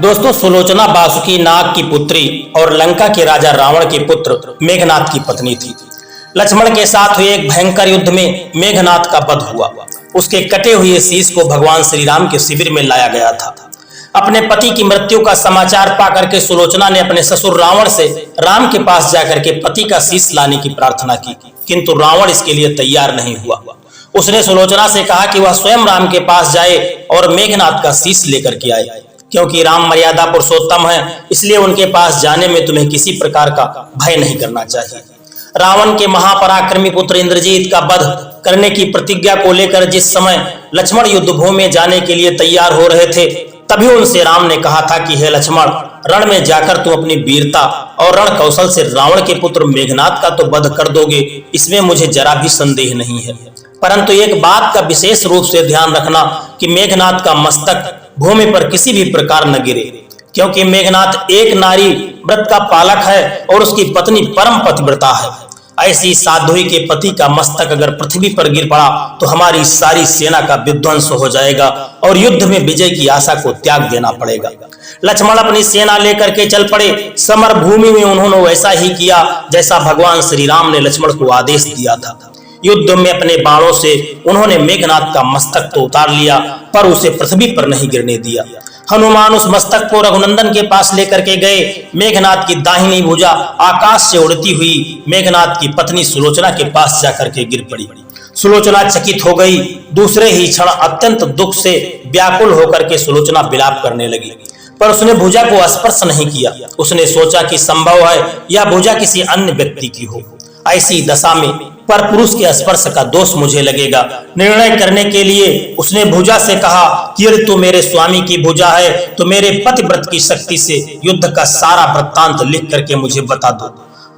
दोस्तों, सुलोचना बासुकी नाग की पुत्री और लंका के राजा रावण के पुत्र मेघनाद की पत्नी थी। लक्ष्मण के साथ हुए एक भयंकर युद्ध में मेघनाद का वध हुआ। उसके कटे हुए शीश को भगवान श्री राम के शिविर में लाया गया था। अपने पति की मृत्यु का समाचार पाकर के सुलोचना ने अपने ससुर रावण से राम के पास जाकर के पति का शीश लाने की प्रार्थना की, किंतु रावण इसके लिए तैयार नहीं हुआ। उसने सुलोचना से कहा कि वह स्वयं राम के पास जाए और मेघनाद का शीश लेकर के आए, क्योंकि राम मर्यादा पुरुषोत्तम है, इसलिए उनके पास जाने में तुम्हें किसी प्रकार का भय नहीं करना चाहिए। रावण के महापराक्रमी पुत्र इंद्रजीत का वध करने की प्रतिज्ञा को लेकर जिस समय लक्ष्मण युद्धभूमि में जाने के लिए तैयार हो रहे थे, तभी उनसे राम ने कहा था कि हे लक्ष्मण, रण में जाकर तुम अपनी वीरता और रण कौशल से रावण के पुत्र मेघनाद का तो वध कर दोगे, इसमें मुझे जरा भी संदेह नहीं है। परंतु एक बात का विशेष रूप से ध्यान रखना कि मेघनाद का मस्तक भूमि पर किसी भी प्रकार न गिरे, क्योंकि मेघनाद एक नारी व्रत का पालक है और उसकी पत्नी परम पतिव्रता है। ऐसी साध्वी के पति का मस्तक अगर पृथ्वी पर गिर पड़ा तो हमारी सारी सेना का विध्वंस हो जाएगा और युद्ध में विजय की आशा को त्याग देना पड़ेगा। लक्ष्मण अपनी सेना लेकर के चल पड़े। समर भूमि में उन्होंने वैसा ही किया जैसा भगवान श्री राम ने लक्ष्मण को आदेश दिया था। युद्ध में अपने बाणों से उन्होंने मेघनाद का मस्तक तो उतार लिया, पर उसे पृथ्वी पर नहीं गिरने दिया। हनुमान उस मस्तक को रघुनंदन के पास लेकर के गए। मेघनाद की दाहिनी भुजा आकाश से उड़ती हुई मेघनाद की पत्नी सुलोचना के पास जाकर के गिर पड़ी। सुलोचना चकित हो गई। दूसरे ही क्षण अत्यंत दुख से व्याकुल होकर के सुलोचना विलाप करने लगी, पर उसने भुजा को स्पर्श नहीं किया। उसने सोचा कि संभव है यह भुजा किसी अन्य व्यक्ति की हो। ऐसी दशा में पर पुरुष के स्पर्श का दोष मुझे लगेगा। निर्णय करने के लिए उसने भुजा से कहा कि यदि तू मेरे स्वामी की भुजा है तो मेरे पतिव्रत की शक्ति से युद्ध का सारा वृत्तांत लिख करके मुझे बता दो।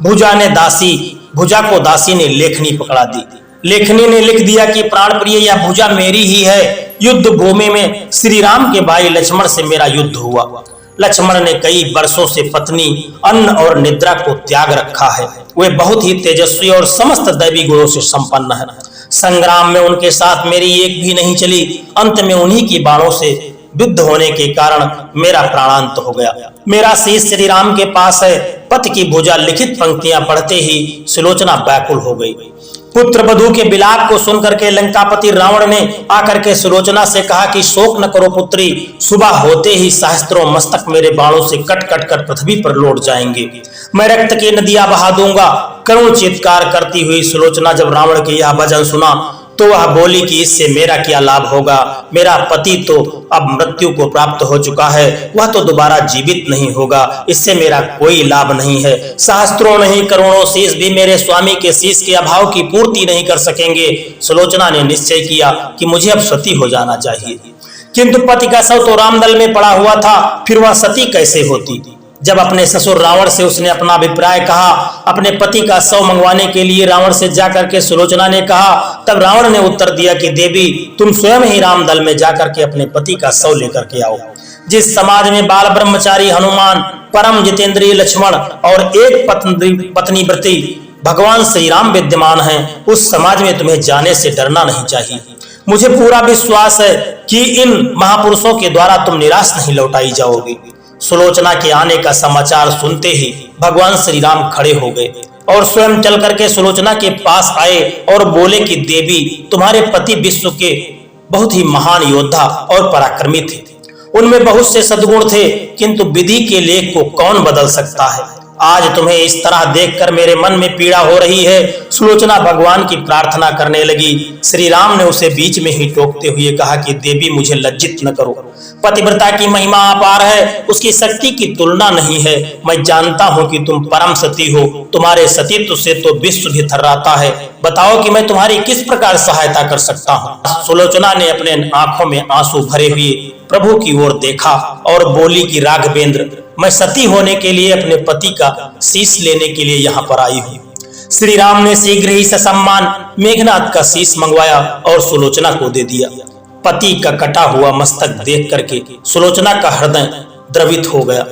भुजा को दासी ने लेखनी पकड़ा दी। लेखनी ने लिख दिया कि प्राण प्रिय, यह भुजा मेरी ही है। युद्ध भूमि में श्री राम के भाई लक्ष्मण से मेरा युद्ध हुआ। लक्ष्मण ने कई वर्षों से पत्नी, अन्न और निद्रा को त्याग रखा है। वे बहुत ही तेजस्वी और समस्त दैवी गुणों से संपन्न है। संग्राम में उनके साथ मेरी एक भी नहीं चली। अंत में उन्हीं की बाणों से विद्ध होने के कारण मेरा प्राणांत हो गया। मेरा शीश श्री राम के पास है। पति की भुजा लिखित पंक्तियां पढ़ते ही सुलोचना व्याकुल हो गई। पुत्र वधू के विलाप को सुनकर के लंकापति रावण ने आकर के सुलोचना से कहा कि शोक न करो पुत्री, सुबह होते ही सहस्त्रों मस्तक मेरे बाणों से कट कट कर पृथ्वी पर लौट जाएंगे। मैं रक्त की नदियां बहा दूंगा। करुण चित्कार करती हुई सुलोचना जब रावण के यह वचन सुना तो वह बोली कि इससे मेरा क्या लाभ होगा। मेरा पति तो अब मृत्यु को प्राप्त हो चुका है, वह तो दोबारा जीवित नहीं होगा। इससे मेरा कोई लाभ नहीं है। सहस्त्रों नहीं करोड़ों शीश भी मेरे स्वामी के शीश के अभाव की पूर्ति नहीं कर सकेंगे। सुलोचना ने निश्चय किया कि मुझे अब सती हो जाना चाहिए, किंतु पति का शव तो रामदल में पड़ा हुआ था, फिर वह सती कैसे होती। जब अपने ससुर रावण से उसने अपना अभिप्राय कहा, अपने पति का शव मंगवाने के लिए रावण से जाकर के सुलोचना ने कहा, तब रावण ने उत्तर दिया कि देवी, तुम स्वयं ही रामदल में जाकर के अपने पति का शव लेकर के आओ। जिस समाज में बाल ब्रह्मचारी हनुमान, परम जितेंद्रिय लक्ष्मण और एक पत्नी व्रती भगवान श्री राम विद्यमान हैं, उस समाज में तुम्हें जाने से डरना नहीं चाहिए। मुझे पूरा विश्वास है कि इन महापुरुषों के द्वारा तुम निराश नहीं लौटाई जाओगी। सुलोचना के आने का समाचार सुनते ही भगवान श्री राम खड़े हो गए और स्वयं चल करके सुलोचना के पास आए और बोले कि देवी, तुम्हारे पति विश्व के बहुत ही महान योद्धा और पराक्रमी थे। उनमें बहुत से सद्गुण थे, किंतु विधि के लेख को कौन बदल सकता है। आज तुम्हें इस तरह देखकर मेरे मन में पीड़ा हो रही है। सुलोचना भगवान की प्रार्थना करने लगी। श्री राम ने उसे बीच में ही टोकते हुए कहा कि देवी, मुझे लज्जित न करो। पतिव्रता की महिमा अपार है, उसकी शक्ति की तुलना नहीं है। मैं जानता हूँ कि तुम परम सती हो। तुम्हारे सतीत्व से तो विश्व भी थर्राता है। बताओ कि मैं तुम्हारी किस प्रकार सहायता कर सकता हूँ। सुलोचना ने अपने आंखों में आंसू भरे हुए प्रभु की ओर देखा और बोली कि राघवेंद्र, मैं सती होने के लिए अपने पति का शीश लेने के लिए यहाँ पर आई हूँ। श्री राम ने शीघ्र ही ससम्मान मेघनाद का शीश मंगवाया और सुलोचना को दे दिया। पति का कटा हुआ मस्तक देख करके सुलोचना का हृदय द्रवित हो गया।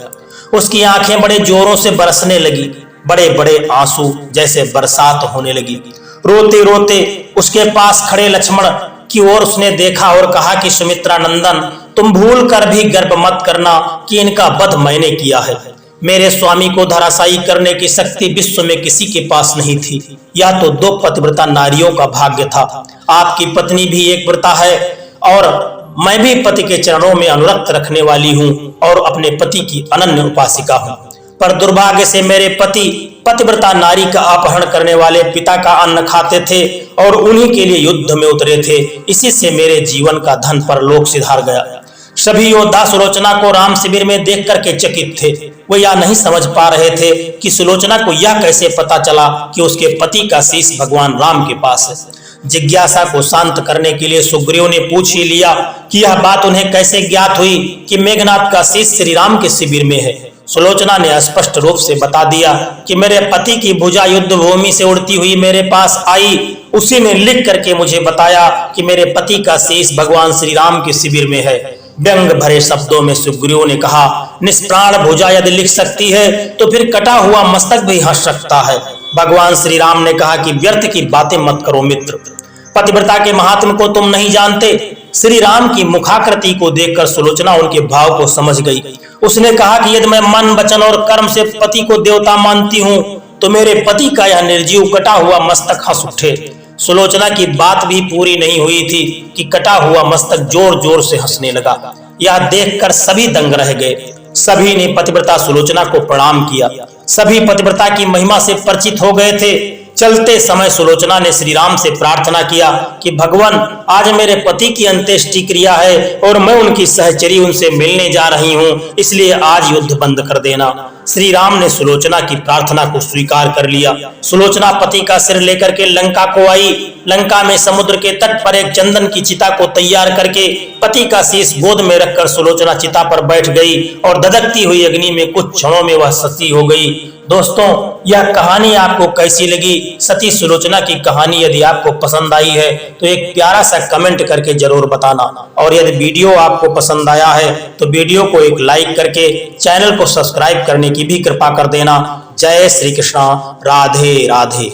उसकी आंखें बड़े जोरों से बरसने लगी। बड़े बड़े आंसू जैसे बरसात होने लगी। रोते रोते उसके पास खड़े लक्ष्मण की ओर उसने देखा और कहा कि सुमित्रा नंदन, तुम भूल कर भी गर्व मत करना कि इनका वध मैंने किया है। मेरे स्वामी को धराशायी करने की शक्ति विश्व में किसी के पास नहीं थी। यह तो 2 पतिव्रता नारियों का भाग्य था। आपकी पत्नी भी एक व्रता है और मैं भी पति के चरणों में अनुरक्त रखने वाली हूँ और अपने पति की अनन्य उपासिका हूँ। पर दुर्भाग्य से मेरे पति पतिव्रता नारी का अपहरण करने वाले पिता का अन्न खाते थे और उन्हीं के लिए युद्ध में उतरे थे। इसी से मेरे जीवन का धन परलोक सिधार गया। सभी योद्धा सुलोचना को राम शिविर में देख करके चकित थे। वो यह नहीं समझ पा रहे थे कि सुलोचना को यह कैसे पता चला कि उसके पति का शीश भगवान राम के पास है। जिज्ञासा को शांत करने के लिए सुग्रीव ने पूछ ही लिया कि यह बात उन्हें कैसे ज्ञात हुई कि मेघनाथ का शीश श्री राम के शिविर में है। सुलोचना ने स्पष्ट रूप से बता दिया कि मेरे पति की भुजा युद्ध भूमि से उड़ती हुई मेरे पास आई। उसी ने लिख करके मुझे बताया कि मेरे पति का शीश भगवान श्री राम के शिविर में है। व्यंग भरे शब्दों में सुग्रीव ने कहा, निष्प्राण भुजा यदि लिख सकती है तो फिर कटा हुआ मस्तक भी हंस सकता है। भगवान श्री राम ने कहा कि व्यर्थ की बातें मत करो मित्र, पतिव्रता के महात्म को तुम नहीं जानते। श्री राम की मुखाकृति को देखकर सुलोचना उनके भाव को समझ गई। उसने कहा कि यदि मैं मन वचन और कर्म से पति को देवता मानती हूँ तो मेरे पति का यह निर्जीव कटा हुआ मस्तक हंस उठे। सुलोचना की बात भी पूरी नहीं हुई थी कि कटा हुआ मस्तक जोर जोर से हंसने लगा। यह देखकर सभी दंग रह गए। सभी ने पतिव्रता सुलोचना को प्रणाम किया। सभी पतिव्रता की महिमा से परिचित हो गए थे। चलते समय सुलोचना ने श्री राम से प्रार्थना किया कि भगवान, आज मेरे पति की अंत्येष्टि क्रिया है और मैं उनकी सहचरी उनसे मिलने जा रही हूँ, इसलिए आज युद्ध बंद कर देना। श्री राम ने सुलोचना की प्रार्थना को स्वीकार कर लिया। सुलोचना पति का सिर लेकर के लंका को आई। लंका में समुद्र के तट पर एक चंदन की चिता को तैयार करके पति का शीश गोद में रखकर सुलोचना चिता पर बैठ गई और धधकती हुई अग्नि में कुछ क्षणों में वह सती हो गई। दोस्तों, यह कहानी आपको कैसी लगी? सती सुलोचना की कहानी यदि आपको पसंद आई है तो एक प्यारा सा कमेंट करके जरूर बताना। और यदि वीडियो आपको पसंद आया है तो वीडियो को एक लाइक करके चैनल को सब्सक्राइब करने की भी कृपा कर देना। जय श्री कृष्ण। राधे राधे।